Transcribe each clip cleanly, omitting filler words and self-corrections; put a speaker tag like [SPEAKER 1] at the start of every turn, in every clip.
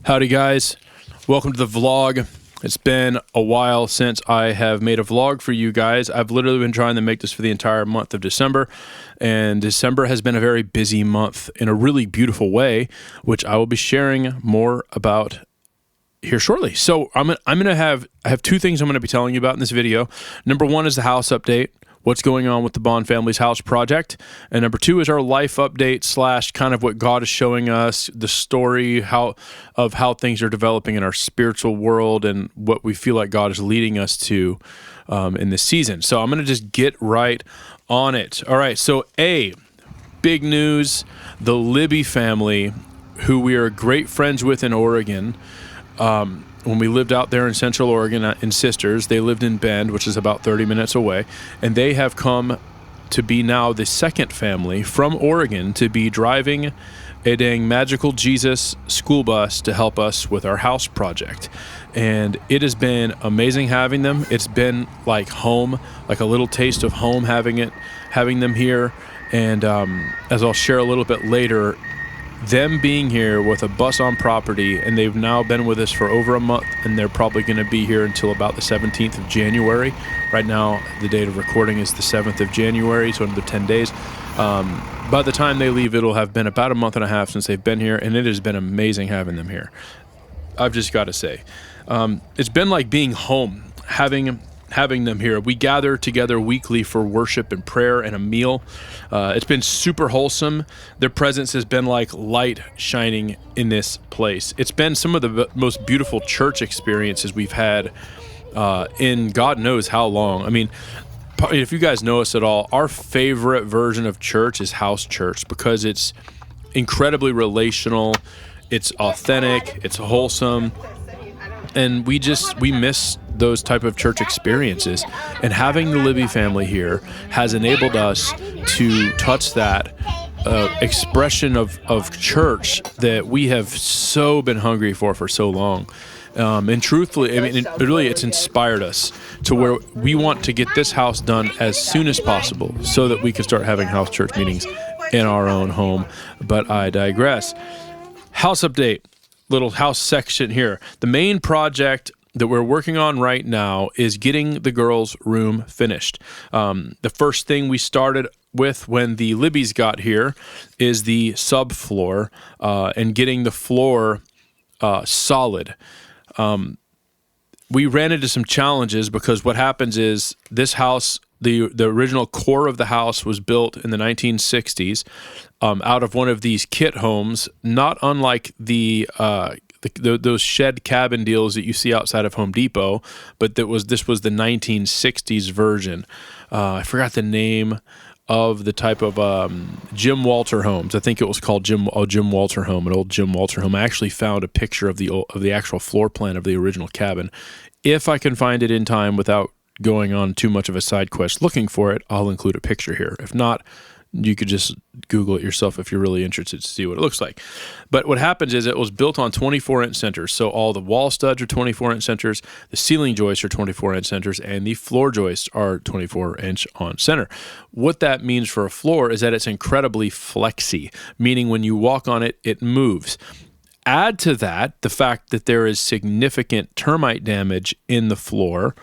[SPEAKER 1] Howdy guys, welcome to the vlog. It's been a while since I have made a vlog for you guys. I've literally been trying to make this for the entire month of December, and December has been a very busy month in a really beautiful way, which I will be sharing more about here shortly. So I have two things I'm going to be telling you about in this video. Number one is the house update, what's going on with the Bond family's house project. And number two is our life update / kind of what God is showing us, the story of how things are developing in our spiritual world and what we feel like God is leading us to in this season. So I'm going to just get right on it. All right, so big news, the Libby family, who we are great friends with in Oregon, when we lived out there in Central Oregon in Sisters, they lived in Bend, which is about 30 minutes away, and they have come to be now the second family from Oregon to be driving a dang magical Jesus school bus to help us with our house project. And it has been amazing having them. It's been like home, like a little taste of home having them here. And as I'll share a little bit later, them being here with a bus on property, and they've now been with us for over a month, and they're probably going to be here until about the 17th of January. Right now, the date of recording is the 7th of January, so another 10 days. By the time they leave, it'll have been about a month and a half since they've been here, and it has been amazing having them here. I've just got to say. It's been like being home, having them here. We gather together weekly for worship and prayer and a meal. It's been super wholesome. Their presence has been like light shining in this place. It's been some of the most beautiful church experiences we've had in God knows how long. I mean, if you guys know us at all, our favorite version of church is house church because it's incredibly relational, it's authentic, it's wholesome, and we miss those type of church experiences. And having the Libby family here has enabled us to touch that expression of church that we have so been hungry for so long. And truthfully, I mean, it's inspired us to where we want to get this house done as soon as possible so that we can start having house church meetings in our own home. But I digress. House update, little house section here. The main project that we're working on right now is getting the girls' room finished. The first thing we started with when the Libbys got here is the subfloor and getting the floor solid. We ran into some challenges because what happens is this house, the original core of the house was built in the 1960s out of one of these kit homes, not unlike those shed cabin deals that you see outside of Home Depot, but this was the 1960s version. I forgot the name of the type of Jim Walter homes. I think it was called Jim Walter home, an old Jim Walter home. I actually found a picture of the actual floor plan of the original cabin. If I can find it in time without going on too much of a side quest looking for it, I'll include a picture here. If not, you could just Google it yourself if you're really interested to see what it looks like. But what happens is it was built on 24-inch centers. So all the wall studs are 24-inch centers, the ceiling joists are 24-inch centers, and the floor joists are 24-inch on center. What that means for a floor is that it's incredibly flexy, meaning when you walk on it, it moves. Add to that the fact that there is significant termite damage in the floor,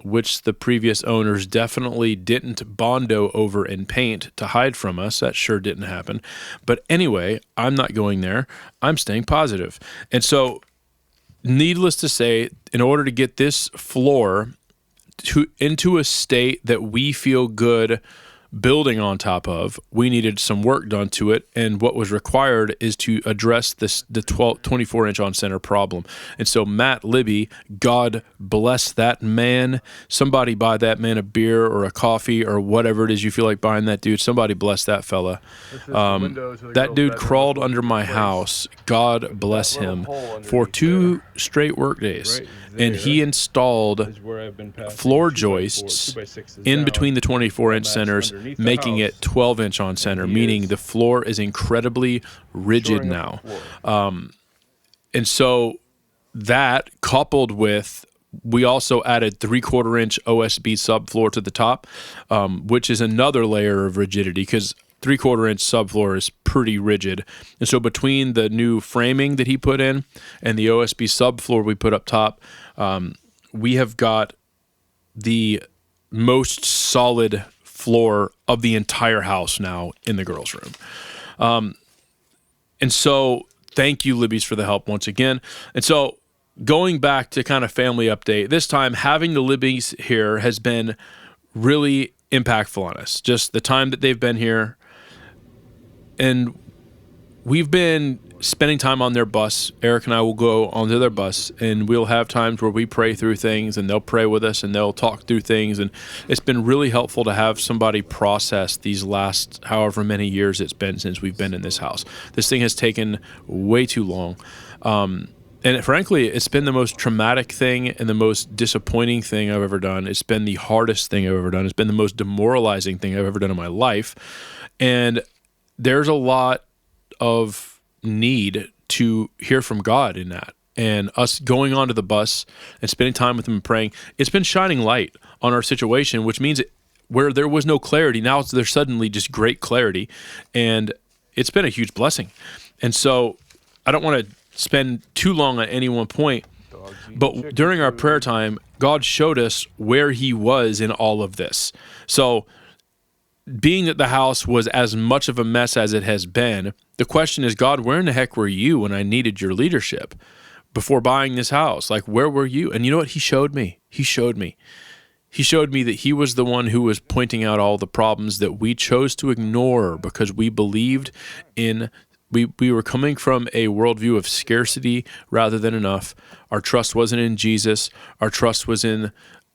[SPEAKER 1] which the previous owners definitely didn't bondo over and paint to hide from us. That sure didn't happen. But anyway, I'm not going there. I'm staying positive. And so, needless to say, in order to get this floor into a state that we feel good building on top of, we needed some work done to it, and what was required is to address the 24-inch on center problem. And so Matt Libby, God bless that man. Somebody buy that man a beer or a coffee or whatever it is you feel like buying that dude. Somebody bless that fella. That dude crawled under my house, God bless him, for 2 straight work days. And he installed floor joists in between the 24-inch centers, making it 12-inch on center, meaning the floor is incredibly rigid now. And so that, coupled with, we also added 3/4-inch OSB subfloor to the top, which is another layer of rigidity, because 3/4 inch subfloor is pretty rigid. And so between the new framing that he put in and the OSB subfloor we put up top, we have got the most solid floor of the entire house now in the girls' room. And so thank you, Libby's, for the help once again. And so going back to kind of family update, this time having the Libby's here has been really impactful on us. Just the time that they've been here. And we've been spending time on their bus. Eric and I will go onto their bus, and we'll have times where we pray through things, and they'll pray with us, and they'll talk through things. And it's been really helpful to have somebody process these last however many years it's been since we've been in this house. This thing has taken way too long. And frankly, it's been the most traumatic thing and the most disappointing thing I've ever done. It's been the hardest thing I've ever done. It's been the most demoralizing thing I've ever done in my life. And there's a lot of need to hear from God in that. And us going onto the bus and spending time with him and praying, it's been shining light on our situation, which means where there was no clarity, now there's suddenly just great clarity. And it's been a huge blessing. And so I don't want to spend too long on any one point, but during our prayer time, God showed us where he was in all of this. So being that the house was as much of a mess as it has been, the question is, God, where in the heck were you when I needed your leadership before buying this house? Like, where were you? And you know what? He showed me. He showed me that he was the one who was pointing out all the problems that we chose to ignore because we believed in. We were coming from a worldview of scarcity rather than enough. Our trust wasn't in Jesus. Our trust was in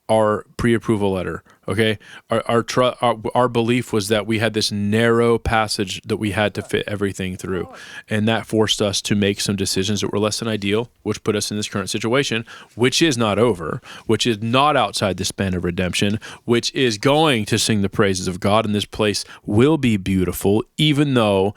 [SPEAKER 1] our pre-approval letter, okay? Our belief was that we had this narrow passage that we had to fit everything through, and that forced us to make some decisions that were less than ideal, which put us in this current situation, which is not over, which is not outside the span of redemption, which is going to sing the praises of God, and this place will be beautiful, even though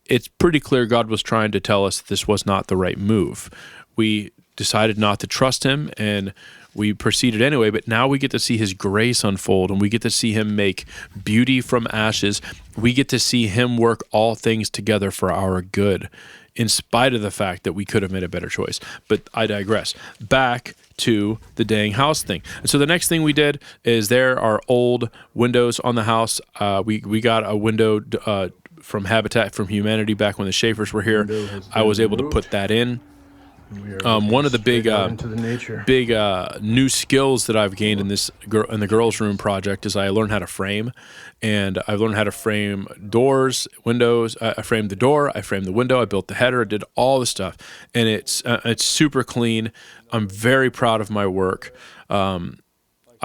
[SPEAKER 1] it's pretty clear God was trying to tell us this was not the right move. We decided not to trust him, and we proceeded anyway, but now we get to see his grace unfold, and we get to see him make beauty from ashes. We get to see him work all things together for our good, in spite of the fact that we could have made a better choice. But I digress. Back to the dang house thing. And so the next thing we did is there are old windows on the house. We got a window from Habitat from Humanity back when the Schaefers were here. I was able to put that in. One of the big new skills that I've gained in the girls' room project is I learned how to frame, and I've learned how to frame doors, windows. I framed the door, I framed the window, I built the header, I did all the stuff, and it's super clean. I'm very proud of my work.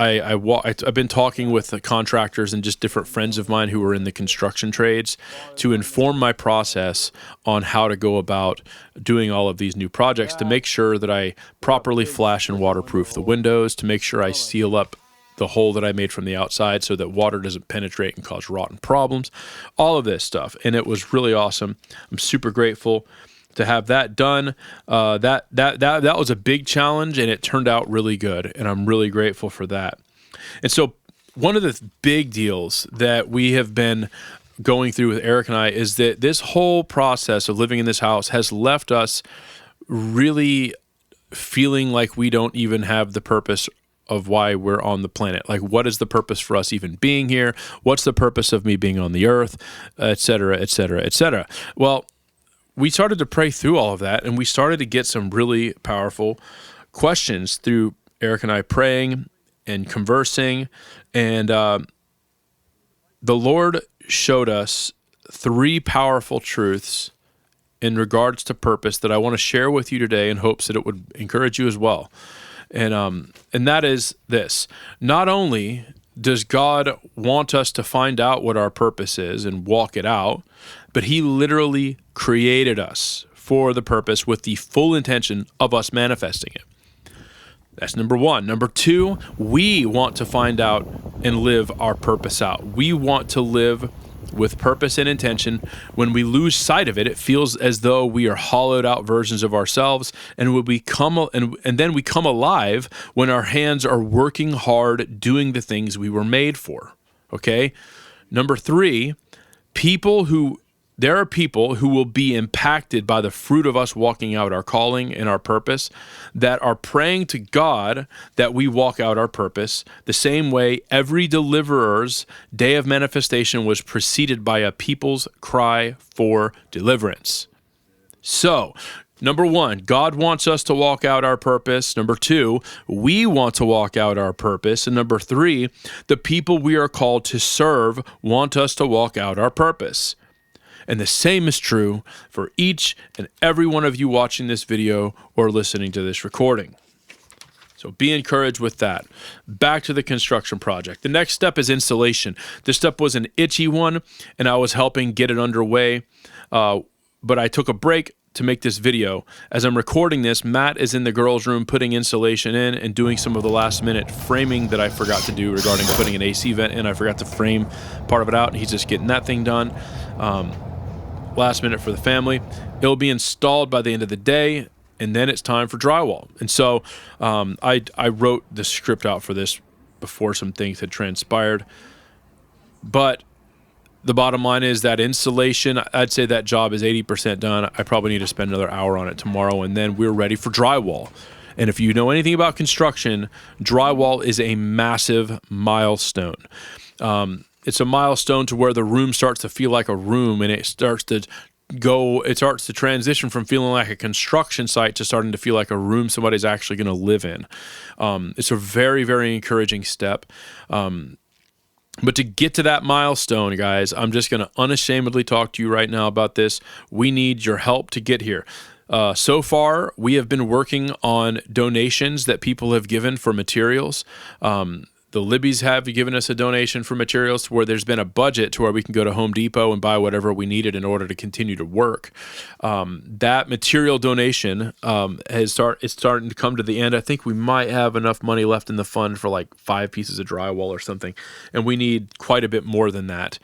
[SPEAKER 1] I've been talking with the contractors and just different friends of mine who are in the construction trades to inform my process on how to go about doing all of these new projects, to make sure that I properly flash and waterproof the windows, to make sure I seal up the hole that I made from the outside so that water doesn't penetrate and cause rotten problems, all of this stuff. And it was really awesome. I'm super grateful to have that done. That was a big challenge, and it turned out really good, and I'm really grateful for that. And so one of the big deals that we have been going through with Eric and I is that this whole process of living in this house has left us really feeling like we don't even have the purpose of why we're on the planet. Like, what is the purpose for us even being here? What's the purpose of me being on the earth, et cetera, et cetera, et cetera? Well, we started to pray through all of that, and we started to get some really powerful questions through Eric and I praying and conversing. And the Lord showed us 3 powerful truths in regards to purpose that I want to share with you today in hopes that it would encourage you as well. And that is this: not only does God want us to find out what our purpose is and walk it out, but he literally created us for the purpose with the full intention of us manifesting it. That's number 1. Number 2, we want to find out and live our purpose out. We want to live with purpose and intention. When we lose sight of it, it feels as though we are hollowed out versions of ourselves, and then we come alive when our hands are working hard doing the things we were made for. Okay? Number 3, There are people who will be impacted by the fruit of us walking out our calling and our purpose, that are praying to God that we walk out our purpose the same way every deliverer's day of manifestation was preceded by a people's cry for deliverance. So, number one, God wants us to walk out our purpose. Number two, we want to walk out our purpose. And number three, the people we are called to serve want us to walk out our purpose. And the same is true for each and every one of you watching this video or listening to this recording. So be encouraged with that. Back to the construction project. The next step is installation. This step was an itchy one, and I was helping get it underway, but I took a break to make this video. As I'm recording this, Matt is in the girls' room putting insulation in and doing some of the last minute framing that I forgot to do regarding putting an AC vent in. I forgot to frame part of it out, and he's just getting that thing done. Last minute for the family. It'll be installed by the end of the day, and then it's time for drywall. And so I wrote the script out for this before some things had transpired. But the bottom line is that insulation, I'd say that job is 80% done. I probably need to spend another hour on it tomorrow, and then we're ready for drywall. And if you know anything about construction, drywall is a massive milestone. It's a milestone to where the room starts to feel like a room, and it starts to transition from feeling like a construction site to starting to feel like a room somebody's actually going to live in. It's a very, very encouraging step. But to get to that milestone, guys, I'm just going to unashamedly talk to you right now about this. We need your help to get here. So far, we have been working on donations that people have given for materials. The Libby's have given us a donation for materials to where there's been a budget to where we can go to Home Depot and buy whatever we needed in order to continue to work. That material donation it's starting to come to the end. I think we might have enough money left in the fund for like 5 pieces of drywall or something, and we need quite a bit more than that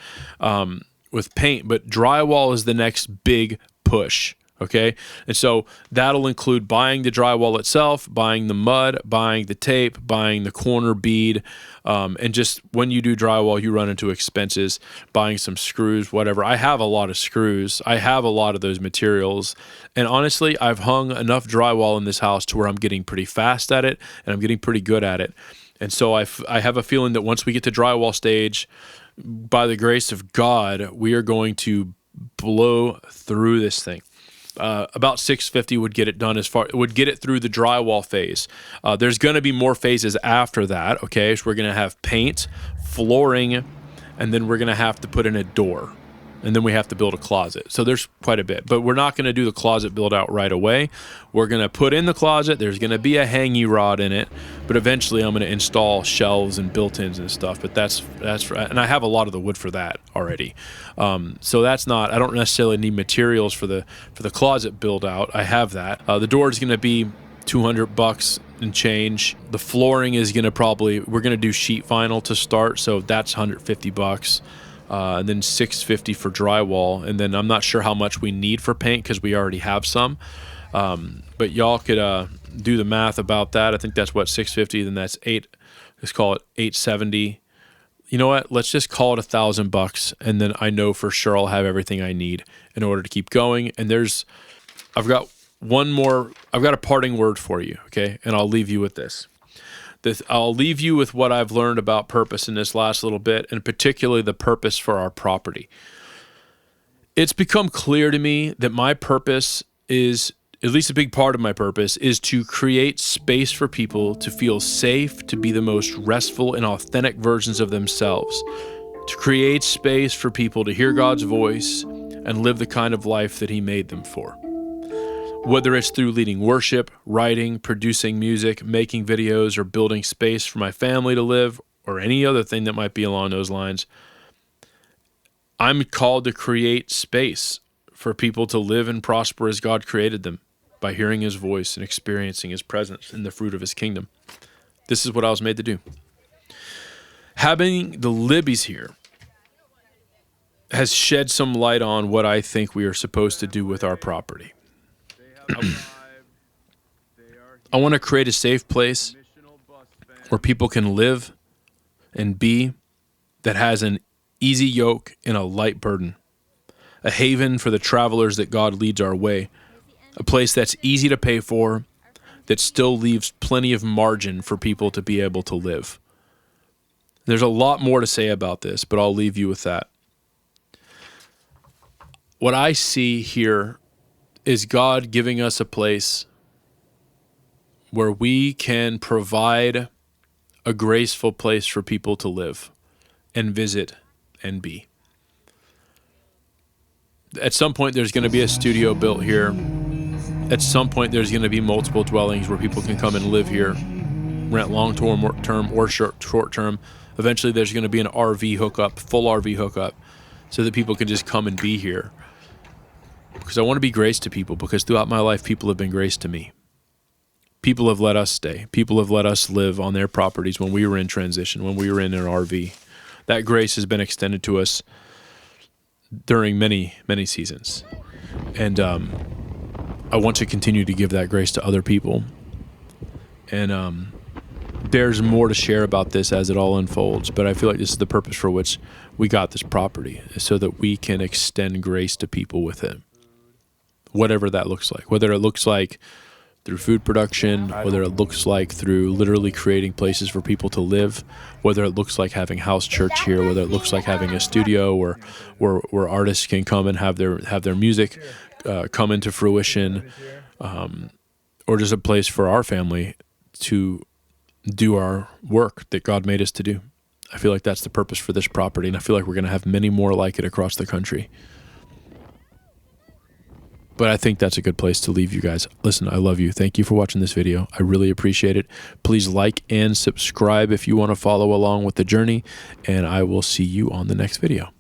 [SPEAKER 1] with paint. But drywall is the next big push. Okay, and so that'll include buying the drywall itself, buying the mud, buying the tape, buying the corner bead, and just when you do drywall, you run into expenses, buying some screws, whatever. I have a lot of screws. I have a lot of those materials, and honestly, I've hung enough drywall in this house to where I'm getting pretty fast at it, and I'm getting pretty good at it. And so I have a feeling that once we get to drywall stage, by the grace of God, we are going to blow through this thing. About $650 would get it done would get it through the drywall phase. There's going to be more phases after that. Okay, so we're going to have paint, flooring, and then we're going to have to put in a door, and then we have to build a closet. So there's quite a bit, but we're not going to do the closet build out right away. We're going to put in the closet. There's going to be a hanging rod in it, but eventually I'm going to install shelves and built-ins and stuff. But that's and I have a lot of the wood for that already. So that's not. I don't necessarily need materials for the closet build out. I have that. The door is going to be $200 and change. The flooring is going to we're going to do sheet vinyl to start, so that's $150. And then $650 for drywall, and then I'm not sure how much we need for paint because we already have some. But y'all could do the math about that. I think that's what, $650. Then that's let's call it $870. You know what? Let's just call it $1,000, and then I know for sure I'll have everything I need in order to keep going. And I've got a parting word for you, okay? And I'll leave you with this. I'll leave you with what I've learned about purpose in this last little bit, and particularly the purpose for our property. It's become clear to me that my purpose is, at least a big part of my purpose, is to create space for people to feel safe, to be the most restful and authentic versions of themselves, to create space for people to hear God's voice and live the kind of life that He made them for. Whether it's through leading worship, writing, producing music, making videos, or building space for my family to live, or any other thing that might be along those lines, I'm called to create space for people to live and prosper as God created them by hearing His voice and experiencing His presence in the fruit of His kingdom. This is what I was made to do. Having the Libby's here has shed some light on what I think we are supposed to do with our property. I want to create a safe place where people can live and be that has an easy yoke and a light burden, a haven for the travelers that God leads our way, a place that's easy to pay for, that still leaves plenty of margin for people to be able to live. There's a lot more to say about this, but I'll leave you with that. What I see here is God giving us a place where we can provide a graceful place for people to live and visit and be. At some point, there's going to be a studio built here. At some point, there's going to be multiple dwellings where people can come and live here, rent long-term or short-term. Eventually, there's going to be an RV hookup, full RV hookup, so that people can just come and be here. Because I want to be grace to people, because throughout my life, people have been grace to me. People have let us stay. People have let us live on their properties when we were in transition, when we were in an RV. That grace has been extended to us during many, many seasons. And I want to continue to give that grace to other people. And there's more to share about this as it all unfolds, but I feel like this is the purpose for which we got this property, so that we can extend grace to people with it. Whatever that looks like, whether it looks like through food production, whether it looks like through literally creating places for people to live, whether it looks like having house church here, whether it looks like having a studio where artists can come and have their music come into fruition, or just a place for our family to do our work that God made us to do. I feel like that's the purpose for this property, and I feel like we're going to have many more like it across the country. But I think that's a good place to leave you guys. Listen, I love you. Thank you for watching this video. I really appreciate it. Please like and subscribe if you want to follow along with the journey, and I will see you on the next video.